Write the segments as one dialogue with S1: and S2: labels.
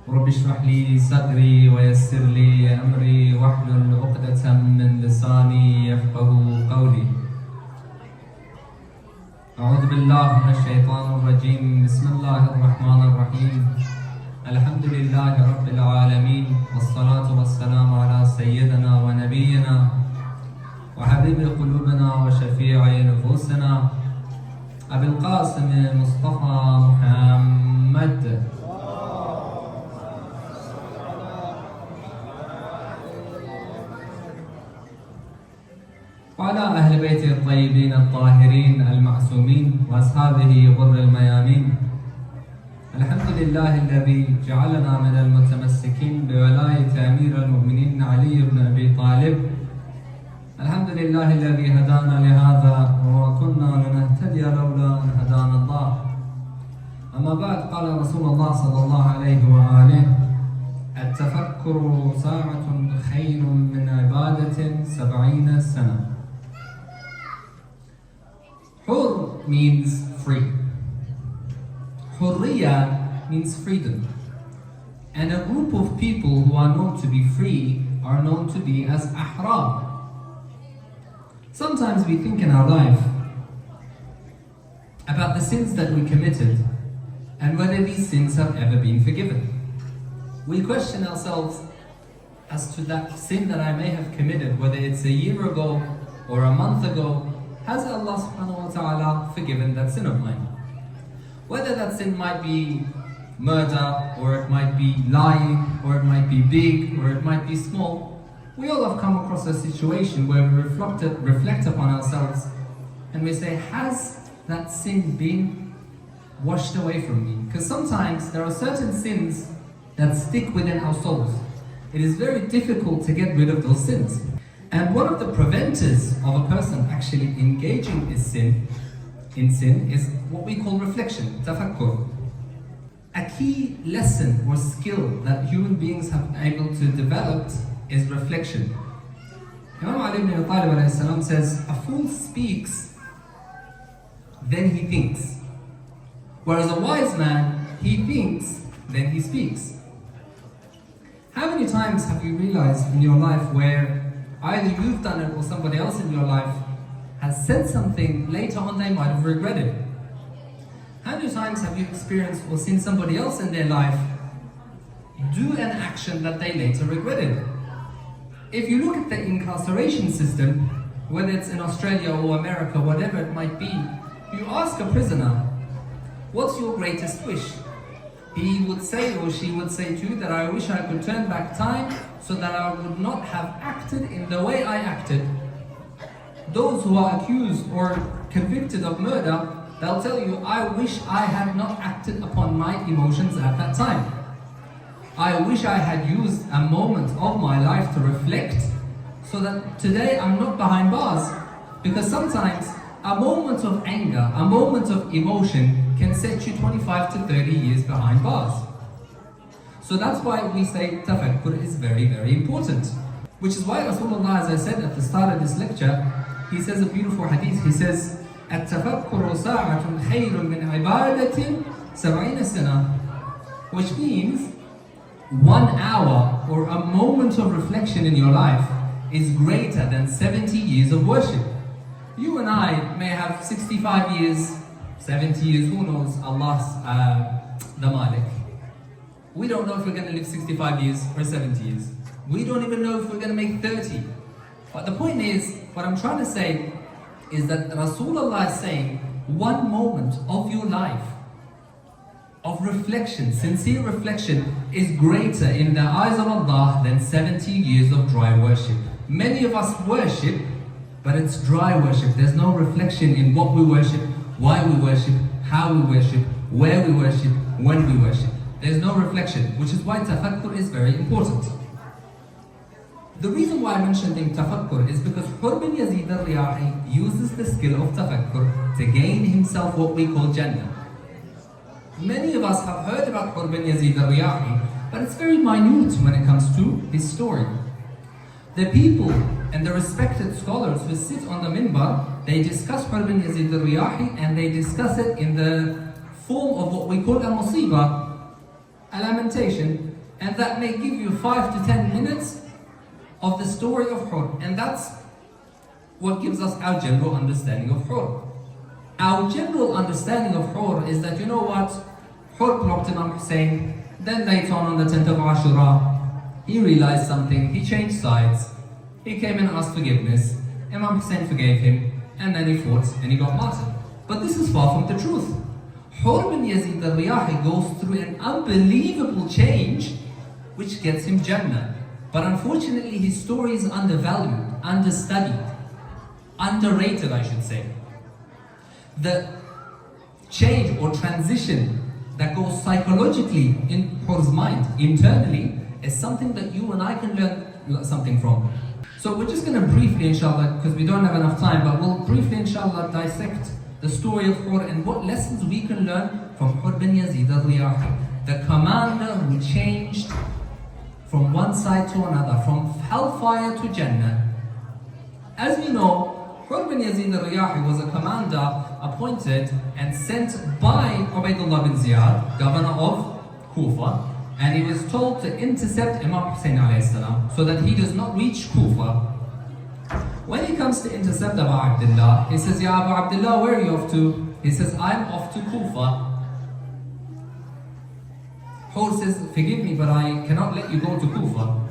S1: رب اشرح لي صدري ويسر لي أمري واحلل عقدة من لساني يفقه قولي. أعوذ بالله من الشيطان الرجيم. بسم الله الرحمن الرحيم. الحمد لله رب العالمين، والصلاة والسلام على سيدنا ونبينا وحبيب قلوبنا وشفيع نفوسنا أبي القاسم مصطفى محمد وعلى أهل بيته الطيبين الطاهرين المعصومين وأصحابه غر الميامين. الحمد لله الذي جعلنا من المتمسكين بولاية أمير المؤمنين علي بن أبي طالب. الحمد لله الذي هدانا لهذا وما كنا لنهتدي لولا أن هدانا الله. أما بعد، قال رسول الله صلى الله عليه وآله: التفكر ساعة خير من عبادة 70 سنة. Hurr means free. Hurriya means freedom. And a group of people who are known to be free are known to be as ahram. Sometimes we think in our life about the sins that we committed and whether these sins have ever been forgiven. We question ourselves as to that sin that I may have committed, whether it's a year ago or a month ago. Has Allah subhanahu wa ta'ala forgiven that sin of mine? Whether that sin might be murder, or it might be lying, or it might be big, or it might be small. We all have come across a situation where we reflect upon ourselves and we say, has that sin been washed away from me? Because sometimes there are certain sins that stick within our souls. It is very difficult to get rid of those sins. And one of the preventers of a person actually engaging in sin is what we call reflection, tafakkur. A key lesson or skill that human beings have been able to develop is reflection. Imam Ali ibn Abi Talib says, a fool speaks, then he thinks. Whereas a wise man, he thinks, then he speaks. How many times have you realized in your life where either you've done it or somebody else in your life has said something later on they might have regretted? How many times have you experienced or seen somebody else in their life do an action that they later regretted? If you look at the incarceration system, whether it's in Australia or America, whatever it might be, you ask a prisoner, what's your greatest wish? He would say or she would say to you that I wish I could turn back time so that I would not have acted in the way I acted. Those who are accused or convicted of murder, they'll tell you, I wish I had not acted upon my emotions at that time. I wish I had used a moment of my life to reflect so that today I'm not behind bars. Because sometimes a moment of anger, a moment of emotion can set you 25 to 30 years behind bars. So that's why we say tafakkur is very, very important. Which is why Rasulullah, as I said at the start of this lecture, he says a beautiful hadith. He says, التفكر ساعة خير من عبادة 70 سنة, which means 1 hour or a moment of reflection in your life is greater than 70 years of worship. You and I may have 65 years, 70 years, who knows, Allah's the Malik. We don't know if we're going to live 65 years or 70 years. We don't even know if we're going to make 30. But the point is, what I'm trying to say is that Rasulullah is saying, one moment of your life of reflection, sincere reflection, is greater in the eyes of Allah than 70 years of dry worship. Many of us worship, but it's dry worship. There's no reflection in what we worship, why we worship, how we worship, where we worship, when we worship. There's no reflection, which is why tafakkur is very important. The reason why I mentioned tafakkur is because Hurr bin Yazid al-Riyahi uses the skill of tafakkur to gain himself what we call Jannah. Many of us have heard about Hurr bin Yazid al-Riyahi, but it's very minute when it comes to his story. The people and the respected scholars who sit on the minbar, they discuss Hurr bin Yazid al-Riyahi, and they discuss it in the form of what we call a musiba, a lamentation, And that may give you 5 to 10 minutes of the story of Hurr. And that's what gives us our general understanding of Hurr. Our general understanding of Hurr is that, you know what, Hurr blocked Imam Hussein, then later on the 10th of Ashura, he realized something, he changed sides, he came and asked forgiveness, Imam Hussein forgave him, and then he fought and he got martyred. But this is far from the truth. Hurr bin Yazid al-Riyahi goes through an unbelievable change which gets him Jannah. But unfortunately his story is undervalued, understudied, underrated I should say. The change or transition that goes psychologically in Hurr's mind, internally, is something that you and I can learn something from. So we're just going to briefly, inshallah, because we don't have enough time, but we'll briefly, inshallah, dissect the story of Hurr and what lessons we can learn from Hurr bin Yazid al-Riyahi, the commander who changed from one side to another, from hellfire to Jannah. As we know, Hurr bin Yazid al-Riyahi was a commander appointed and sent by Ubaydullah bin Ziyad, governor of Kufa, and he was told to intercept Imam Hussein alayhi salam so that he does not reach Kufa. When he comes to intercept Abu Abdullah, he says, Ya Abu Abdullah, where are you off to? He says, I'm off to Kufa. Hurr says, forgive me, but I cannot let you go to Kufa.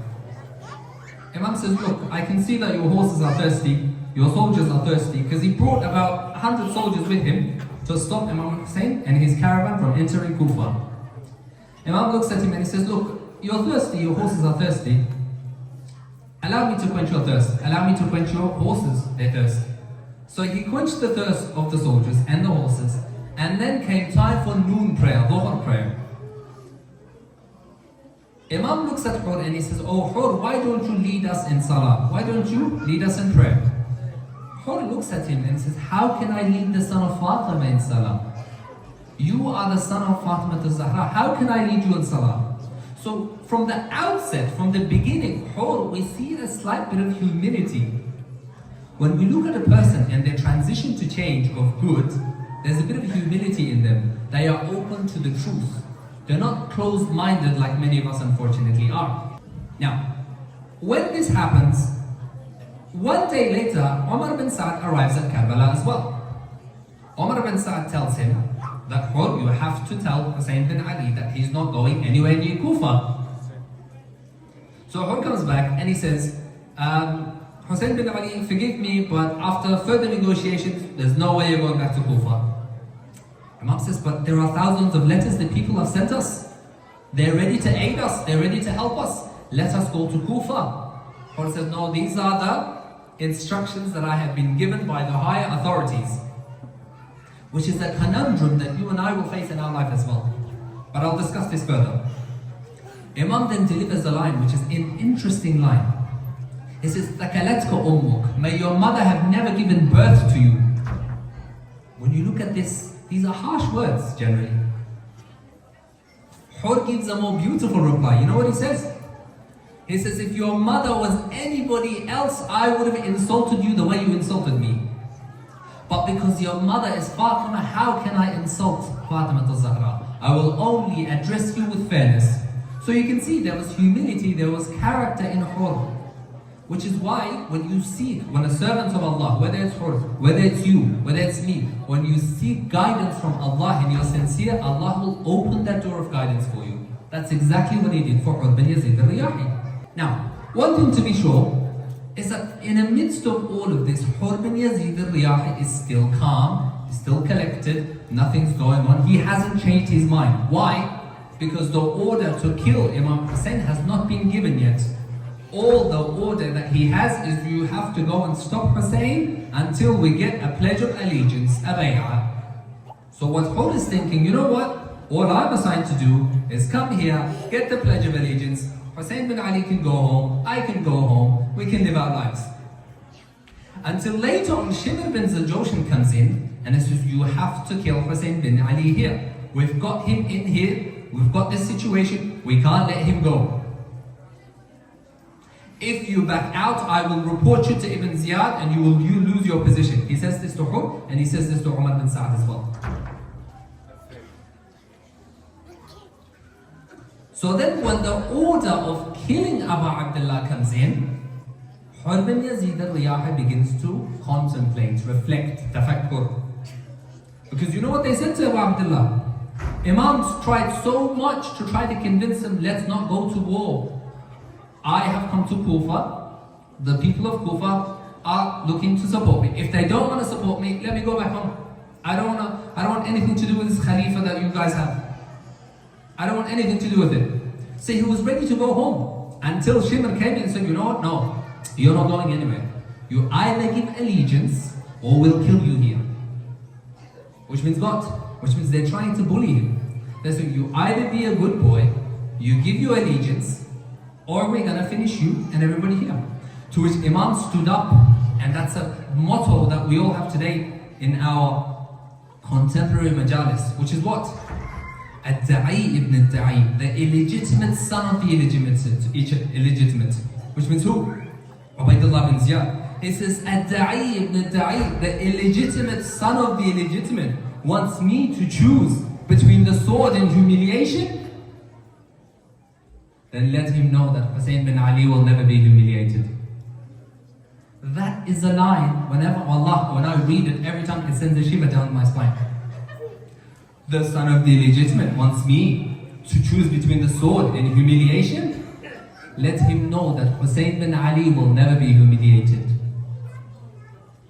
S1: Imam says, look, I can see that your horses are thirsty, your soldiers are thirsty, because he brought about 100 soldiers with him to stop Imam Hussein and his caravan from entering Kufa. Imam looks at him and he says, look, you're thirsty, your horses are thirsty. Allow me to quench your thirst. Allow me to quench your horses, their thirst. So he quenched the thirst of the soldiers and the horses, and then came time for noon prayer, dhuhr prayer. Imam looks at Hurr and he says, oh Hurr, why don't you lead us in salah? Why don't you lead us in prayer? Hurr looks at him and says, how can I lead the son of Fatima in salah? You are the son of Fatima al-Zahra. How can I lead you in salah? So from the outset, from the beginning, Hurr, we see a slight bit of humility. When we look at a person and their transition to change of good, there's a bit of humility in them. They are open to the truth. They're not closed-minded like many of us unfortunately are. Now, when this happens, one day later, Umar bin Sa'd arrives at Karbala as well. Umar bin Sa'd tells him that, Hurr, you have to tell Hussein bin Ali that he's not going anywhere near Kufa. So Hurr comes back and he says, Hussein bin Ali, forgive me, but after further negotiations, there's no way you're going back to Kufa. Imam says, but there are thousands of letters that people have sent us. They're ready to aid us, they're ready to help us. Let us go to Kufa. Hurr says, no, these are the instructions that I have been given by the higher authorities. Which is a conundrum that you and I will face in our life as well. But I'll discuss this further. Imam then delivers a line, which is an interesting line. He says, "Takalatka ummuk." May your mother have never given birth to you. When you look at this, these are harsh words generally. Hurr gives a more beautiful reply. You know what he says? He says, if your mother was anybody else, I would have insulted you the way you insulted me. But because your mother is Fatima, how can I insult Fatima al-Zahra? I will only address you with fairness. So you can see there was humility, there was character in Hurr. Which is why when you seek, when a servant of Allah, whether it's Hurr, whether it's you, whether it's me, when you seek guidance from Allah and you're sincere, Allah will open that door of guidance for you. That's exactly what He did for Hurr bin Yazid al-Riyahi. Now, one thing to be sure is that in the midst of all of this, Hurr bin Yazid al-Riyahi is still calm, still collected, nothing's going on. He hasn't changed his mind. Why? Because the order to kill Imam Hussein has not been given yet. All the order that he has is you have to go and stop Hussein until we get a pledge of allegiance, a bay'ah. So what Hurr is thinking, you know what? All I'm assigned to do is come here, get the pledge of allegiance. Hussein bin Ali can go home, I can go home, we can live our lives. Until later on, Shimr bin Zaljoshan comes in and says, you have to kill Hussein bin Ali here. We've got him in here, we've got this situation, we can't let him go. If you back out, I will report you to Ibn Ziyad and you lose your position. He says this to Hurr and he says this to Umar bin Sa'd as well. So then when the order of killing Abu Abdullah comes in, Hurr bin Yazid al-Riyahi begins to contemplate, reflect, tafakkur. Because you know what they said to Abu Abdullah? Imams tried so much to try to convince him, let's not go to war. I have come to Kufa. The people of Kufa are looking to support me. If they don't want to support me, let me go back home. I don't want anything to do with this Khalifa that you guys have. I don't want anything to do with it. So he was ready to go home until Shimr came in and said, you know what? No, you're not going anywhere. You either give allegiance or we'll kill you here. Which means what? Which means they're trying to bully him. They're saying, you either be a good boy, you give your allegiance, or we're gonna finish you and everybody here. To which Imam stood up, and that's a motto that we all have today in our contemporary majalis, which is what? Ad-da'i ibn ad-da'i, the illegitimate son of the illegitimate. Which means who? Ubaydullah bin Ziyad. It says, Ad-da'i ibn ad-da'i, the illegitimate son of the illegitimate, wants me to choose between the sword and humiliation? Then let him know that Hussein bin Ali will never be humiliated. That is a line, whenever Allah, when I read it, every time it sends a shiver down my spine. The son of the illegitimate wants me to choose between the sword and humiliation? Let him know that Hussein bin Ali will never be humiliated.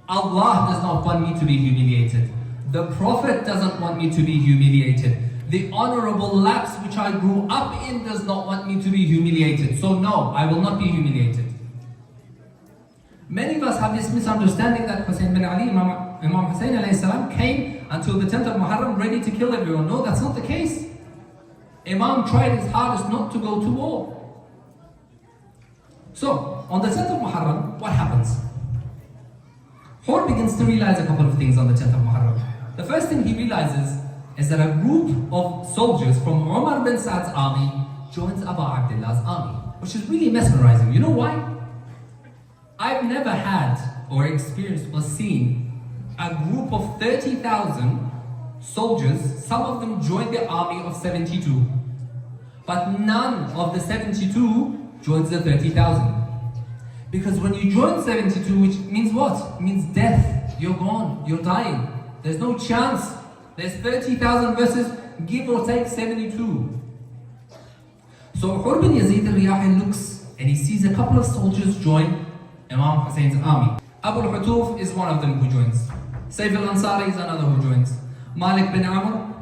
S1: Allah does not want me to be humiliated. The Prophet doesn't want me to be humiliated. The honorable laps which I grew up in does not want me to be humiliated. So no, I will not be humiliated. Many of us have this misunderstanding that Hussein bin Ali, Imam Hussein alayhi salam, came until the 10th of Muharram ready to kill everyone. No, that's not the case. Imam tried his hardest not to go to war. So, on the 10th of Muharram, what happens? Hurr begins to realize a couple of things on the 10th of Muharram. The first thing he realizes is that a group of soldiers from Umar bin Sa'd's army joins Abu Abdullah's army, which is really mesmerizing. You know why? I've never had or experienced or seen a group of 30,000 soldiers. Some of them joined the army of 72, but none of the 72 joins the 30,000. Because when you join 72, which means what? It means death. You're gone. You're dying. There's no chance. There's 30,000 versus give or take 72. So Hurr bin Yazid al-Riyahi looks and he sees a couple of soldiers join Imam Hussein's army. Abu al-Hutuf is one of them who joins. Sayf al-Ansari is another who joins. Malik bin Amr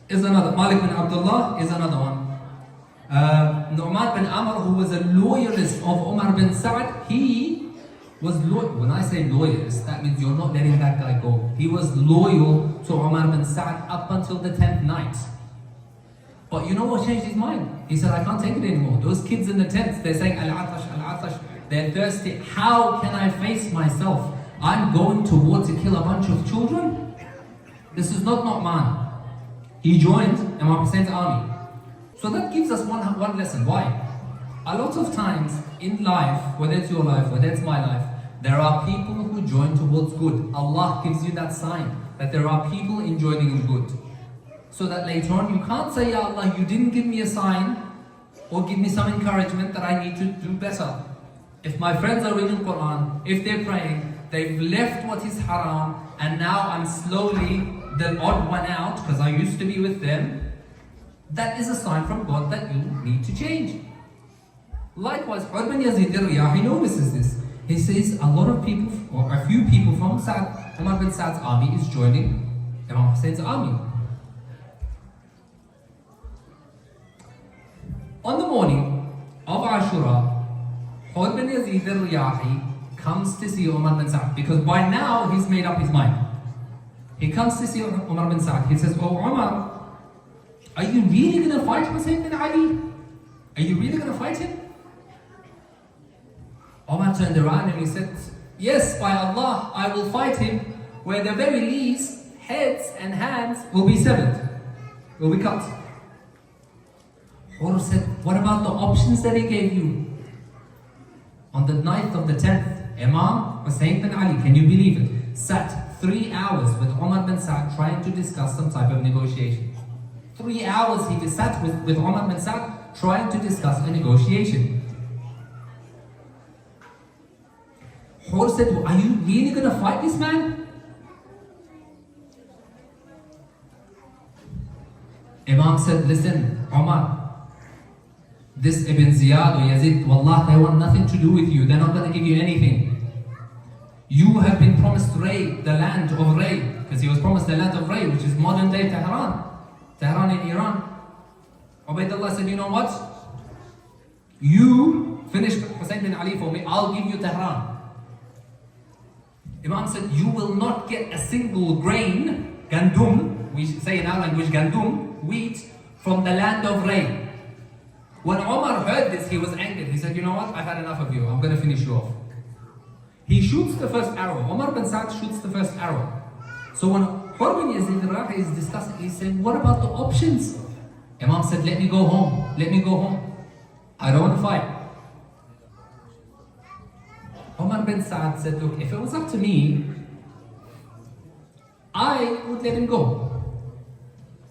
S1: is another. Malik bin Abdullah is another one. Nu'man bin Amr, who was a loyalist of Umar bin Sa'd, he was loyal. When I say loyalist, that means you're not letting that guy go. He was loyal to Umar bin Sa'd up until the 10th night. But you know what changed his mind? He said, I can't take it anymore. Those kids in the tents, they're saying, Al-Atash, Al-Atash. They're thirsty. How can I face myself? I'm going to war to kill a bunch of children? This is not man. He joined Imam Hussein's army. So that gives us one lesson. Why? A lot of times in life, whether it's your life, whether it's my life, there are people who join towards good. Allah gives you that sign that there are people in joining in good. So that later on you can't say, Ya Allah, you didn't give me a sign or give me some encouragement that I need to do better. If my friends are reading Quran, if they're praying, they've left what is haram, and now I'm slowly the odd one out because I used to be with them, that is a sign from God that you need to change. Likewise, Hurr bin Yazid al-Riyahi notices this. He says a lot of people, or a few people from Umar bin Sa'd's army is joining Imam Hussein's army. On the morning of Ashura, Hurr bin Yazid al-Riyahi comes to see Umar bin Sa'd, because by now he's made up his mind. He comes to see Umar bin Sa'd. He says, Oh Umar, are you really going to fight Hussein bin Ali? Are you really going to fight him? Umar turned around and he said, Yes, by Allah, I will fight him, where the very least heads and hands will be severed, will be cut. Hurr said, What about the options that he gave you? On the 9th of the 10th, Imam Hussein bin Ali, can you believe it, sat 3 hours with Umar bin Sa'd trying to discuss some type of negotiation. 3 hours he sat with Umar bin Sa'd trying to discuss a negotiation. Hurr said, are you really going to fight this man? Imam said, listen, Umar, this Ibn Ziyad or Yazid, wallah, they want nothing to do with you. They're not going to give you anything. You have been promised Ray, the land of Ray, because he was promised the land of Ray, which is modern day Tehran. Tehran in Iran. Ubaidullah said, you know what? You finish Hussein bin Ali for me, I'll give you Tehran. Imam said, you will not get a single grain, gandum, we say in our language gandum, wheat, from the land of Ray. When Umar heard this, he was angered. He said, you know what? I've had enough of you. I'm going to finish you off. He shoots the first arrow. Umar bin Sa'd shoots the first arrow. So when Hurr bin Yazid al-Rahi is discussing, he said, what about the options? Imam said, let me go home. Let me go home. I don't want to fight. Umar bin Sa'd said, look, if it was up to me, I would let him go.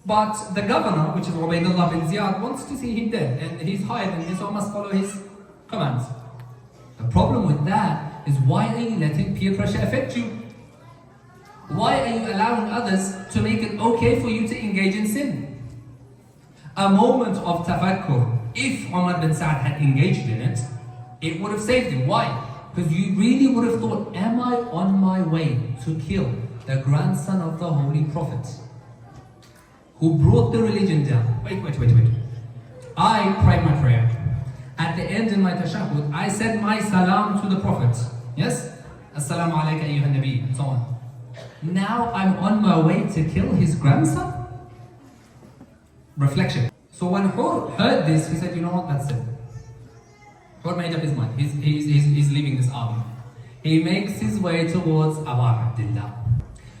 S1: But the governor, which is Ubaidullah bin Ziyad, wants to see him dead, and he's higher than me, so I must follow his commands. The problem with that is, why are you letting peer pressure affect you? Why are you allowing others to make it okay for you to engage in sin? A moment of tafakkur, if Umar bin Sa'd had engaged in it, it would have saved him. Why? Because you really would have thought, am I on my way to kill the grandson of the Holy Prophet, who brought the religion down? Wait. I prayed my prayer. At the end in my tashahhud, I said my salam to the Prophet. Yes? Assalamu alayka ayyuhan nabi, and so on. Now I'm on my way to kill his grandson? Reflection. So when Hurr heard this, he said, you know what, that's it. Hurr made up his mind. He's leaving this army. He makes his way towards Abu Abdullah.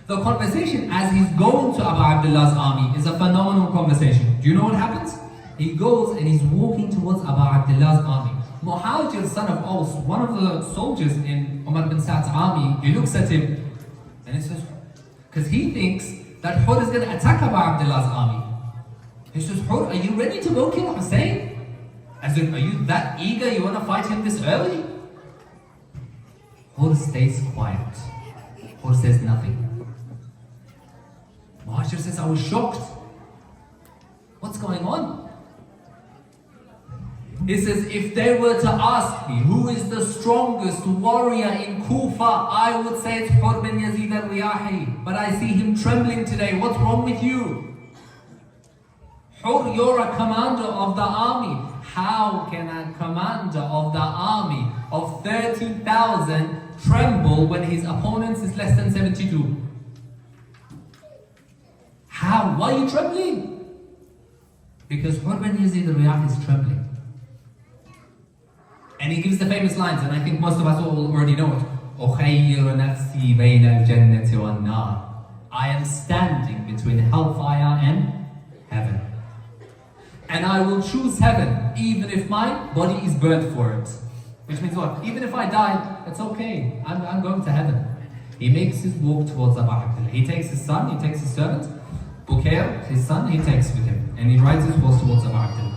S1: The conversation as he's going to Abu Abdullah's army is a phenomenal conversation. Do you know what happens? He goes and he's walking towards Abu Abdullah's army. Muhajir, son of Aus, one of the soldiers in Umar bin Sa'd's army, he looks at him and he says, because he thinks that Hurr is going to attack Abu Abdullah's army. He says, Hurr, are you ready to go kill Hussein? As in, are you that eager, you want to fight him this early? Hurr stays quiet. Hurr says nothing. Muhajir says, I was shocked. What's going on? He says, if they were to ask me who is the strongest warrior in Kufa, I would say it's Hurr bin Yazid al-Riyahi. But I see him trembling today. What's wrong with you? Hurr, you're a commander of the army. How can a commander of the army of 30,000 tremble when his opponent is less than 72? How? Why are you trembling? Because Hurr bin Yazid al-Riyahi is trembling. And he gives the famous lines, and I think most of us all already know it. أُخَيِّرُ نَفْسِي بَيْنَ الْجَنَّةِ وَالنَّارِ. I am standing between hellfire and heaven. And I will choose heaven, even if my body is burnt for it. Which means what? Even if I die, it's okay. I'm going to heaven. He makes his walk towards Abu Abdullah. He takes his son, he takes his servant, Bukair, his son, he takes with him. And he rides his horse towards Abu Abdullah.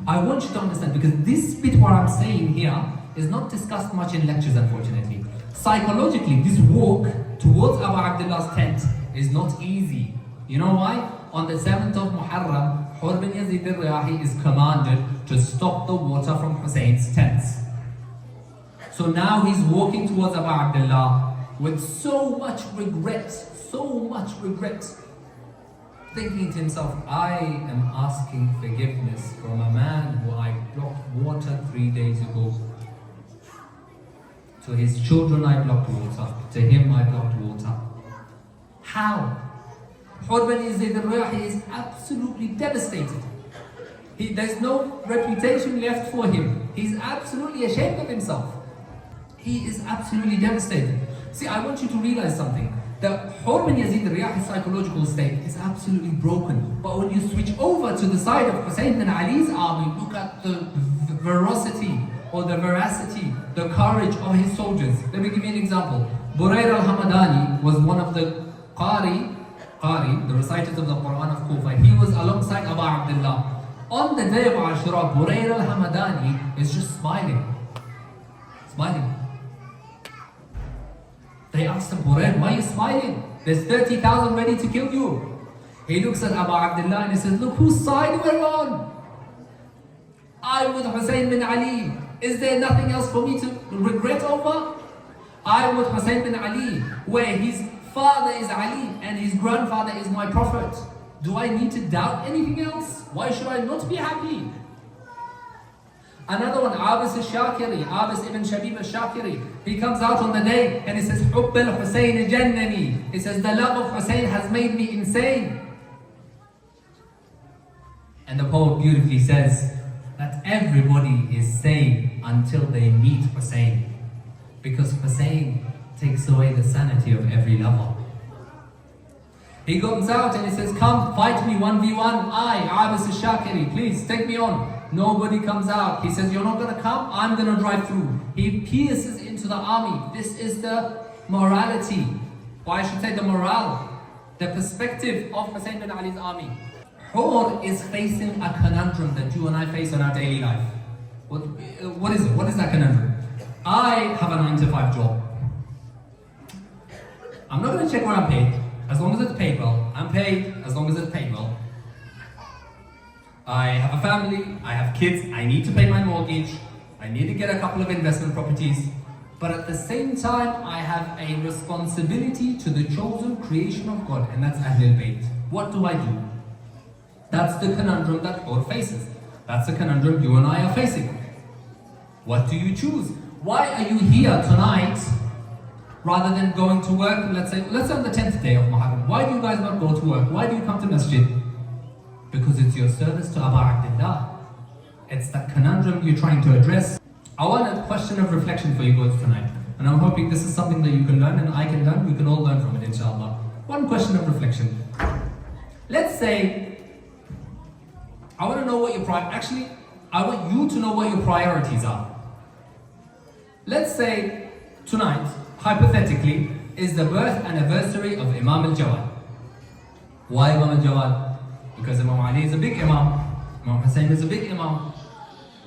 S1: I want you to understand, because this bit what I'm saying here is not discussed much in lectures, unfortunately. Psychologically, this walk towards Abu Abdullah's tent is not easy. You know why? On the 7th of Muharram, Hurr bin Yazid al-Riyahi is commanded to stop the water from Hussein's tents. So now he's walking towards Abu Abdullah with so much regret, thinking to himself, I am asking forgiveness from a man who I blocked water 3 days ago. To his children I blocked water, to him I blocked water. How? Hurr bin Yazid al-Riyahi is absolutely devastated. There's no reputation left for him. He's absolutely ashamed of himself. He is absolutely devastated. See, I want you to realize something. The Hurr bin Yazid al-Riyahi's psychological state is absolutely broken. But when you switch over to the side of Hussein bin Ali's army, look at the veracity, the courage of his soldiers. Let me give you an example. Burair al-Hamadani was one of the Qari, the reciters of the Quran of Kufa. He was alongside Abu Abdullah. On the day of Ashura, Burayr al-Hamadani is just smiling. Smiling. They asked him, Burayr, why are you smiling? There's 30,000 ready to kill you. He looks at Abu Abdullah and he says, look whose side we're on. I'm with Hussein bin Ali. Is there nothing else for me to regret over? I'm with Hussein bin Ali, where his father is Ali and his grandfather is my prophet. Do I need to doubt anything else? Why should I not be happy? Another one, Abbas al-Shakiri, Abbas ibn Shabib al-Shakiri. He comes out on the day and he says, Hubb al-Husayn jannani. He says, the love of Hussein has made me insane. And the poet beautifully says that everybody is sane until they meet Hussein. Because Hussein takes away the sanity of every lover. He comes out and he says, come fight me 1v1. I, Abbas al-Shakiri, please take me on. Nobody comes out. He says, you're not going to come, I'm going to drive through. He pierces into the army. This is the morality, or I should say the morale, the perspective of Hussein bin Ali's army. Hurr is facing a conundrum that you and I face in our daily life. What is it? What is that conundrum? I have a 9-to-5 job. I'm not going to check where I'm paid, as long as it's paid well. I'm paid as long as it's paid well. I have a family, I have kids, I need to pay my mortgage, I need to get a couple of investment properties, but at the same time, I have a responsibility to the chosen creation of God, and that's Ahlul Bayt. What do I do? That's the conundrum that Hurr faces. That's the conundrum you and I are facing. What do you choose? Why are you here tonight rather than going to work? Let's say on the 10th day of Muharram. Why do you guys not go to work? Why do you come to masjid? Because it's your service to Abu Abdullah. It's that conundrum you're trying to address. I want a question of reflection for you both tonight. And I'm hoping this is something that you can learn and I can learn. We can all learn from it, inshallah. One question of reflection. Let's say, I want to know what your I want you to know what your priorities are. Let's say tonight, hypothetically, is the birth anniversary of Imam al-Jawad. Why Imam al-Jawad? Because Imam Ali is a big Imam, Imam Hussein is a big Imam,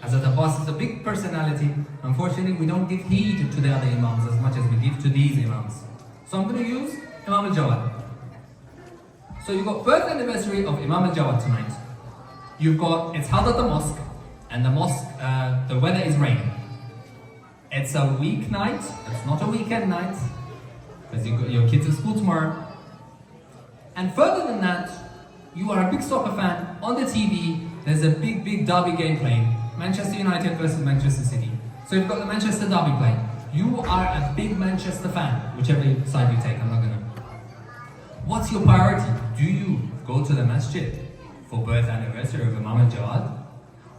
S1: Hazrat Abbas is a big personality. Unfortunately, we don't give heed to the other Imams as much as we give to these Imams. So I'm going to use Imam al-Jawad. So you've got birth anniversary of Imam al-Jawad tonight. You've got, it's held at the mosque, and the mosque, the weather is raining. It's a weeknight, it's not a weekend night, because you've got your kids at school tomorrow. And further than that, you are a big soccer fan. On the TV, there's a big derby game playing. Manchester United versus Manchester City. So you've got the Manchester derby playing. You are a big Manchester fan, whichever side you take, I'm not gonna. What's your priority? Do you go to the masjid for birth anniversary of Imam al-Jawad?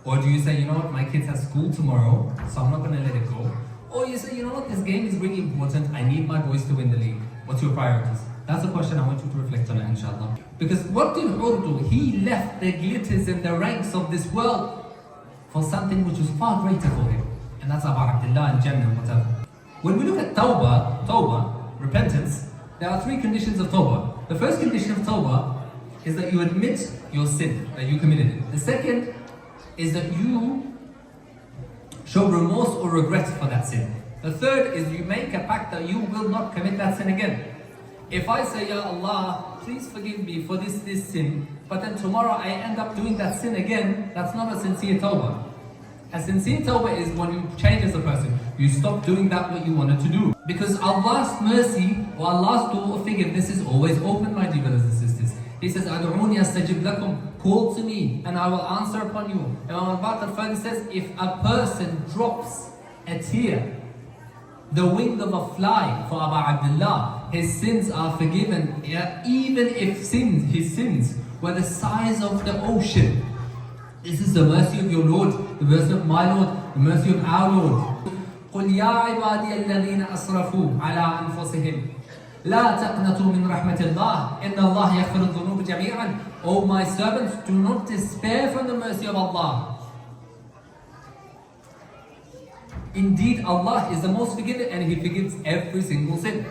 S1: Or do you say, you know what, my kids have school tomorrow, so I'm not gonna let it go? Or you say, you know what, this game is really important, I need my boys to win the league. What's your priorities? That's a question I want you to reflect on it, inshallah. Because what did Hurr do? He left the glitters and the ranks of this world for something which was far greater for him. And that's Abu Abdullah and Jannah and whatever. When we look at Tawbah, repentance, there are 3 conditions of Tawbah. The first condition of Tawbah is that you admit your sin, that you committed it. The second is that you show remorse or regret for that sin. The third is you make a pact that you will not commit that sin again. If I say, Ya Allah, please forgive me for this sin, but then tomorrow I end up doing that sin again, that's not a sincere tawbah. A sincere tawbah is when you change as a person. You stop doing that what you wanted to do. Because Allah's mercy or Allah's door of forgiveness is always open, my dear brothers and sisters. He says, Ad'uni astajib lakum, call to me and I will answer upon you. Imam al-Baqir further says, if a person drops a tear, the wing of a fly for Abu Abdullah, his sins are forgiven, even if his sins were the size of the ocean. This is the mercy of your Lord, the mercy of my Lord, the mercy of our Lord. قُلْ يَا عِبَادِيَ الَّذِينَ أَسْرَفُوا عَلَىٰ أَنفُسِهِمْ لَا تَقْنَطُوا مِنْ رَحْمَةِ اللَّهِ إِنَّ اللَّهَ يَغْفِرُ الذُّنُوبَ جَمِيعًا. O my servants, do not despair from the mercy of Allah. Indeed, Allah is the most forgiving and He forgives every single sin.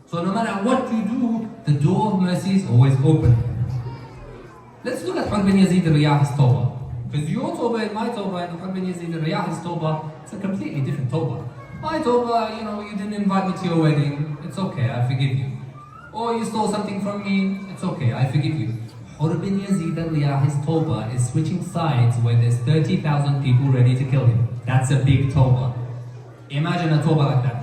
S1: So no matter what you do, the door of mercy is always open. Let's look at at Hurr bin Yazid al-Riyahi's tawbah. Because your tawbah and my tawbah and Hurr bin Yazid al-Riyahi's tawbah, it's a completely different tawbah. My tawbah, you didn't invite me to your wedding, it's okay, I forgive you. Or you stole something from me, it's okay, I forgive you. Hurr bin Yazid al-Riyahi's tawbah is switching sides where there's 30,000 people ready to kill him. That's a big tawbah. Imagine a tawbah like that.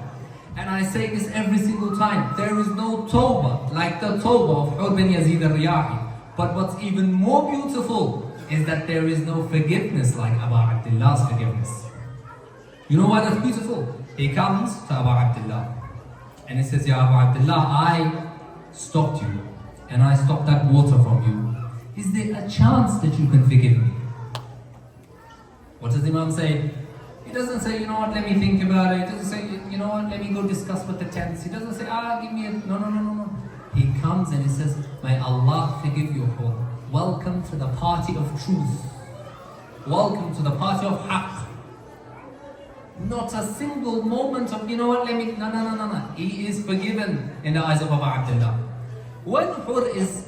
S1: And I say this every single time, there is no tawbah like the tawbah of Hurr bin Yazid al-Riyahi. But what's even more beautiful is that there is no forgiveness like Abu Abdullah's forgiveness. You know why that's beautiful? He comes to Abu Abdullah and he says, Ya Abu Abdullah, I stopped you and I stopped that water from you. Is there a chance that you can forgive me? What does the Imam say? He doesn't say, you know what, let me think about it. He doesn't say, you know what, let me go discuss with the tents. He doesn't say, give me a... No. He comes and he says, may Allah forgive you, Hurr. Welcome to the party of truth. Welcome to the party of haqq. Not a single moment of, you know what, let me... No. He is forgiven in the eyes of Abu Abdullah. When Hurr is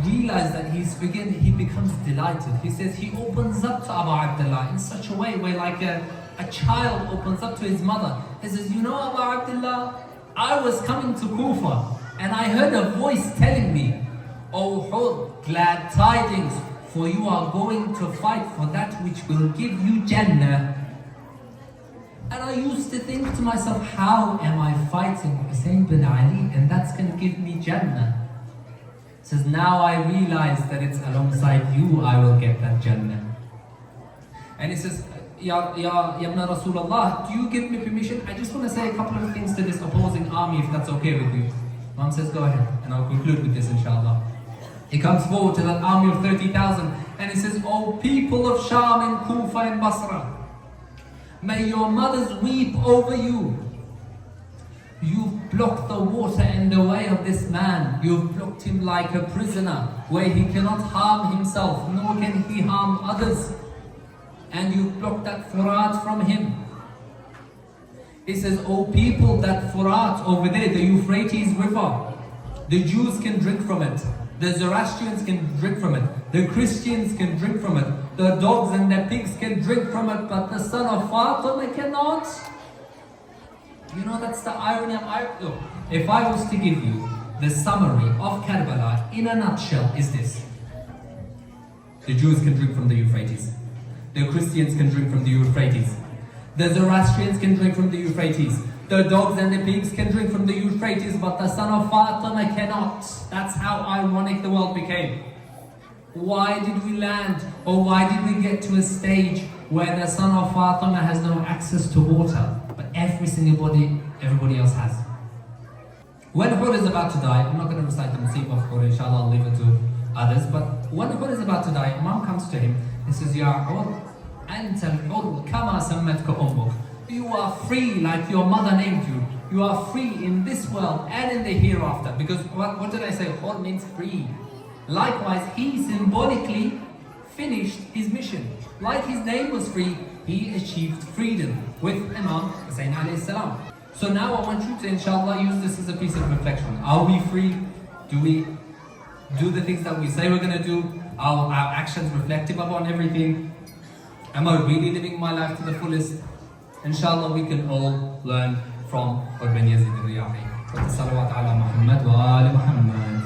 S1: realized that he's forgiven, he becomes delighted. He says he opens up to Abu Abdullah in such a way where like a child opens up to his mother. He says, you know Abu Abdullah, I was coming to Kufa and I heard a voice telling me, oh Hurr, glad tidings, for you are going to fight for that which will give you Jannah. And I used to think to myself, how am I fighting Hussein bin Ali and that's going to give me Jannah? He says, now I realize that it's alongside you I will get that Jannah. And he says, Ya Ibn Rasulullah, do you give me permission? I just want to say a couple of things to this opposing army if that's okay with you. Mom says, go ahead, and I'll conclude with this inshallah. He comes forward to that army of 30,000 and he says, oh people of Sham and Kufa and Basra, may your mothers weep over you. You've blocked the water in the way of this man. You've blocked him like a prisoner, where he cannot harm himself, nor can he harm others. And you've blocked that Furat from him. He says, oh people, that Furat over there, the Euphrates River, the Jews can drink from it. The Zoroastrians can drink from it. The Christians can drink from it. The dogs and the pigs can drink from it, but the son of Fatima cannot. You know, that's the irony of irony. Look, if I was to give you the summary of Karbala in a nutshell, is this. The Jews can drink from the Euphrates. The Christians can drink from the Euphrates. The Zoroastrians can drink from the Euphrates. The dogs and the pigs can drink from the Euphrates, but the son of Fatima cannot. That's how ironic the world became. Why did we land, or why did we get to a stage where the son of Fatima has no access to water, but everybody else has? When Hurr is about to die, I'm not going to recite the nasib of Hurr, inshallah, I'll leave it to others, but when Hurr is about to die, Mom comes to him and says, Ya Hurr, anta al-Hurr kama sammatka ummuk. You are free like your mother named you. You are free in this world and in the hereafter. Because what did I say? Hurr means free. Likewise, he symbolically finished his mission. Like his name was free, he achieved freedom with Imam Hussein alayhi salam. So now I want you to, inshallah, use this as a piece of reflection. Are we free? Do we do the things that we say we're going to do? Are our actions reflective upon everything? Am I really living my life to the fullest? Inshallah, we can all learn from Hurr bin Yazid al-Riyahi. Salawat ala Muhammad wa ali Muhammad.